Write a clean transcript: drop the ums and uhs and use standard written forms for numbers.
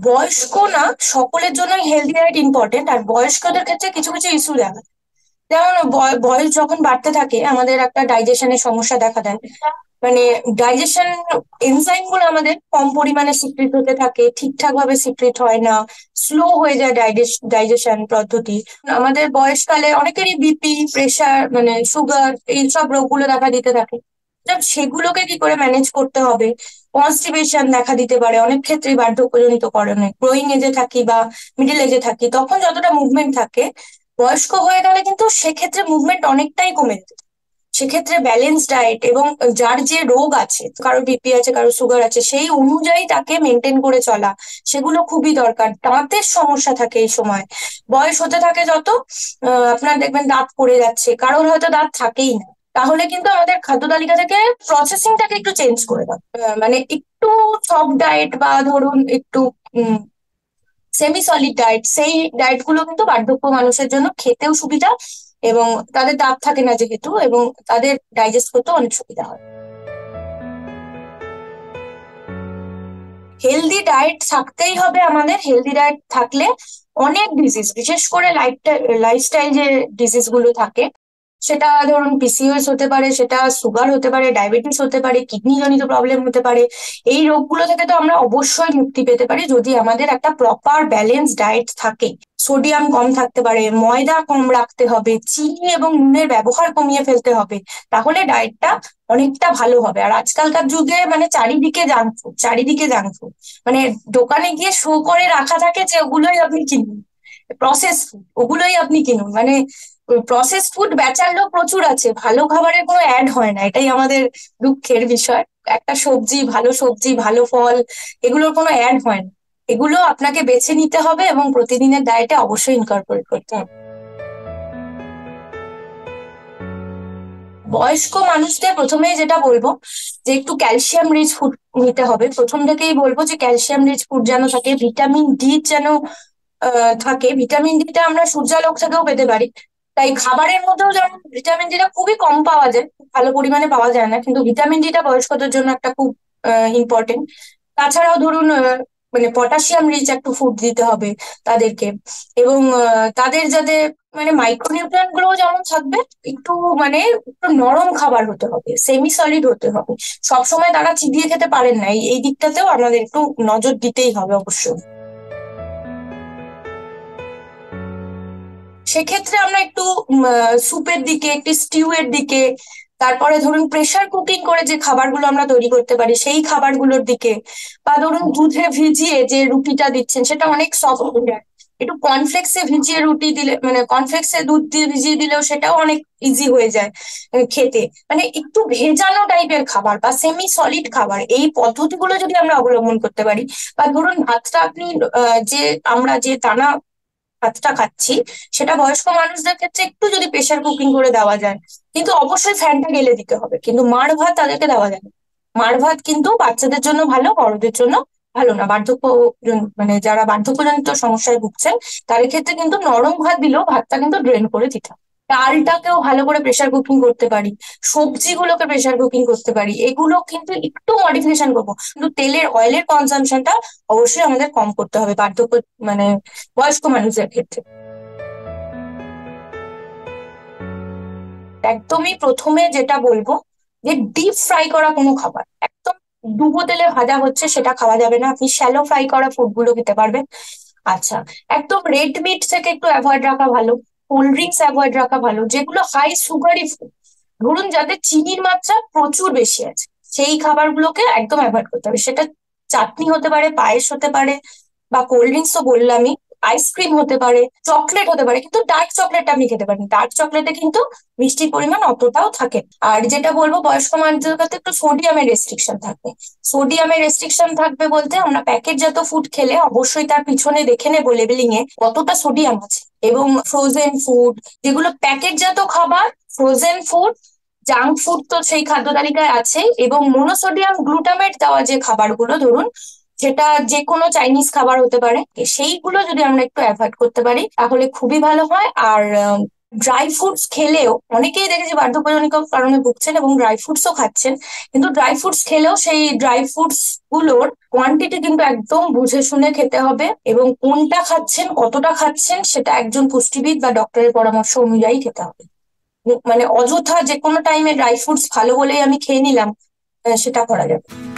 বয়স্ক না, সকলের জন্য হেলদি ডায়েট ইম্পর্টেন্ট। আর বয়স্কদের ক্ষেত্রে কিছু কিছু ইস্যু দেখা যায়। যেমন বয়স যখন বাড়তে থাকে আমাদের একটা ডাইজেশনের সমস্যা দেখা দেয়। মানে ডাইজেশন এনজাইম গুলো আমাদের কম পরিমাণে সিক্রিট হতে থাকে, ঠিকঠাক ভাবে সিক্রিট হয় না, স্লো হয়ে যায় ডাইজেশন পদ্ধতি। আমাদের বয়সকালে অনেকেরই বিপি, প্রেসার, মানে সুগার, এইসব রোগগুলো দেখা দিতে থাকে। সেগুলোকে কি করে ম্যানেজ করতে হবে? কনস্টিপেশন দেখা দিতে পারে অনেক ক্ষেত্রেই বার্ধক্যজনিত কারণে। গ্রোয়িং এজে থাকি বা মিডিল এজে থাকি, তখন যতটা মুভমেন্ট থাকে, বয়স্ক হয়ে গেলে কিন্তু সেক্ষেত্রে মুভমেন্ট অনেকটাই কমে যেতে থাকে। সেক্ষেত্রে ব্যালেন্স ডায়েট এবং যার যে রোগ আছে, কারো বিপি আছে, কারো সুগার আছে, সেই অনুযায়ী তাকে মেনটেন করে চলা, সেগুলো খুবই দরকার। দাঁতের সমস্যা থাকে এই সময়, বয়স হতে থাকে যত, আপনার দেখবেন দাঁত পড়ে যাচ্ছে, কারোর হয়তো দাঁত থাকেই না। তাহলে কিন্তু আমাদের খাদ্য তালিকা থেকে প্রসেসিংটাকে একটু চেঞ্জ করে দাও। মানে একটু সফট ডায়েট বা ধরুন একটু সেমি সলিড ডায়েট, সেই ডায়েট গুলো কিন্তু বার্ধক্য মানুষের জন্য খেতেও সুবিধা, এবং তাদের দাঁত থাকে না যেহেতু, এবং তাদের ডাইজেস্ট করতেও অনেক সুবিধা হয়। হেলদি ডায়েট থাকতেই হবে আমাদের। হেলদি ডায়েট থাকলে অনেক ডিজিজ, বিশেষ করে লাইফস্টাইল যে ডিজিজ গুলো থাকে, সেটা ধরুন পিসিওএস হতে পারে, সেটা সুগার হতে পারে, ডায়াবেটিস হতে পারে, কিডনি জনিত প্রবলেম হতে পারে। এই রোগগুলো থেকে তো আমরা অবশ্যই মুক্তি পেতে পারি যদি আমাদের একটা প্রপার ব্যালেন্স ডায়েট থাকে। সোডিয়াম কম থাকতে পারে, ময়দা কম রাখতে হবে, চিনি এবং নুনের ব্যবহার কমিয়ে ফেলতে হবে। তাহলে ডায়েটটা অনেকটা ভালো হবে। আর আজকালকার যুগে মানে চারিদিকে জাঙ্ক ফুড, চারিদিকে জাঙ্ক ফুড। মানে দোকানে গিয়ে শো করে রাখা থাকে যে ওগুলোই আপনি কিনুন, প্রসেস ফুড ওগুলোই আপনি কিনুন। মানে প্রসেস ফুড বেচার লোক প্রচুর আছে, ভালো খাবারের কোনো অ্যাড হয় না, এটাই আমাদের দুঃখের বিষয়। একটা সবজি, ভালো সবজি, ভালো ফল, এগুলোর কোনো অ্যাড হয় না। এগুলো আপনাকে বেছে নিতে হবে এবং প্রতিদিনের ডায়েটে অবশ্যই ইনকর্পোরেট করতে হবে। বয়স্ক মানুষদের প্রথমেই যেটা বলবো যে একটু ক্যালসিয়াম রিচ ফুড নিতে হবে। প্রথম থেকেই বলবো যে ক্যালসিয়াম রিচ ফুড যেন থাকে, ভিটামিন ডি যেন থাকে। ভিটামিন ডিটা আমরা সূর্যালোক থেকেও পেতে পারি। তাই খাবারের মধ্যেও যেমন ভিটামিন ডিটা খুবই কম পাওয়া যায়, খুব ভালো পরিমাণে পাওয়া যায় না, কিন্তু ভিটামিন ডিটা বয়স্কদের জন্য একটা খুব ইম্পর্টেন্ট। তাছাড়াও ধরুন মানে পটাশিয়াম রিচ একটু ফুড দিতে হবে তাদেরকে। এবং তাদের যাতে মানে মাইক্রোনিউট্রিয়েন্ট গুলো যেমন থাকবে, একটু মানে একটু নরম খাবার হতে হবে, সেমি সলিড হতে হবে। সবসময় তারা চিবিয়ে খেতে পারেন না, এই দিকটাতেও আমাদের একটু নজর দিতেই হবে অবশ্যই। সেক্ষেত্রে আমরা একটু স্যুপের দিকে, একটু স্টিউ এর দিকে, তারপরে ধরুন প্রেসার কুকিং করে যে খাবারগুলো আমরা তৈরি করতে পারি সেই খাবারগুলোর দিকে, বা ধরুন দুধে ভিজিয়ে যে রুটিটা দিচ্ছেন সেটা অনেক সফট হয়ে যায়। একটু কর্নফ্লেক্সে ভিজিয়ে রুটি দিলে, মানে কর্নফ্লেক্সে দুধ দিয়ে ভিজিয়ে দিলেও সেটাও অনেক ইজি হয়ে যায় খেতে। মানে একটু ভেজানো টাইপের খাবার বা সেমি সলিড খাবার, এই পদ্ধতিগুলো যদি আমরা অবলম্বন করতে পারি। বা ধরুন ভাতটা আপনি যে আমরা যে দানা ভাতটা খাচ্ছি, সেটা বয়স্ক মানুষদের ক্ষেত্রে একটু যদি প্রেসার কুকিং করে দেওয়া যায়, কিন্তু অবশ্যই ফ্যানটা গেলে দিতে হবে, কিন্তু মাড় ভাত তাদেরকে দেওয়া যাবে না। মাড় ভাত কিন্তু বাচ্চাদের জন্য ভালো, বড়দের জন্য ভালো না। মানে যারা বার্ধক্যজনিত সমস্যায় ভুগছেন তাদের ক্ষেত্রে কিন্তু নরম ভাত দিলেও ভাতটা কিন্তু ড্রেন করে দিতে হবে। ডালটাকেও ভালো করে প্রেসার কুকিং করতে পারি, সবজিগুলোকে প্রেসার কুকিং করতে পারি, এগুলো কিন্তু একটু মডিফিকেশন করবো, কিন্তু তেলের অয়েলের কনজাম্পশনটা অবশ্যই আমাদের কম করতে হবে বার্ধক্য মানে বয়স্ক মানুষদের ক্ষেত্রে। একদমই প্রথমে যেটা বলবো যে ডিপ ফ্রাই করা কোনো খাবার একদম ডুবো তেলে ভাজা হচ্ছে সেটা খাওয়া যাবে না। আপনি শ্যালো ফ্রাই করা ফুড গুলো খেতে পারবেন। আচ্ছা, একদম রেড মিট থেকে একটু অ্যাভয়েড রাখা ভালো। কোল্ড ড্রিঙ্কস অ্যাভয়েড রাখা ভালো, যেগুলো হাই সুগারি ফুড, ধরুন যাতে চিনির মাত্রা প্রচুর বেশি আছে, সেই খাবারগুলোকে একদম অ্যাভয়েড করতে হবে। সেটা চাটনি হতে পারে, পায়েস হতে পারে, বা কোল্ড ড্রিঙ্কস তো বললামই, আইসক্রিম হতে পারে, চকলেট হতে পারে, কিন্তু ডার্ক চকলেট আপনি খেতে পারেন। ডার্ক চকলেটে কিন্তু মিষ্টির পরিমাণ অতটাও থাকে না। আর যেটা বলবো বয়স্ক মানুষদের কাছে একটু সোডিয়ামের রেস্ট্রিকশন থাকবে। সোডিয়ামের রেস্ট্রিকশন থাকবে বলতে আমরা প্যাকেটজাত ফুড খেলে অবশ্যই তার পিছনে দেখে নেবো লেবেলিং এ কতটা সোডিয়াম আছে। এবং ফ্রোজেন ফুড, যেগুলো প্যাকেটজাত খাবার, ফ্রোজেন ফুড, জাঙ্ক ফুড তো সেই খাদ্য তালিকায় আছে। এবং মনোসোডিয়াম গ্লুটামেট দেওয়া যে খাবারগুলো, ধরুন সেটা যে কোনো চাইনিজ খাবার হতে পারে, সেইগুলো যদি আমরা একটু অ্যাভয়েড করতে পারি তাহলে খুবই ভালো হয়। আর ড্রাই ফ্রুটস খেলেও অনেকেই দেখেছি বার্ধক্যজনিত কারণে ভুগছেন এবং ড্রাই ফ্রুটসও খাচ্ছেন, কিন্তু ড্রাই ফ্রুটস খেলেও সেই ড্রাই ফ্রুটস গুলোর কোয়ান্টিটি কিন্তু একদম বুঝে শুনে খেতে হবে, এবং কোনটা খাচ্ছেন কতটা খাচ্ছেন সেটা একজন পুষ্টিবিদ বা ডক্টরের পরামর্শ অনুযায়ী খেতে হবে। মানে অযথা যে কোনো টাইমে ড্রাই ফ্রুটস ভালো বলেই আমি খেয়ে নিলাম, সেটা করা যাবে না।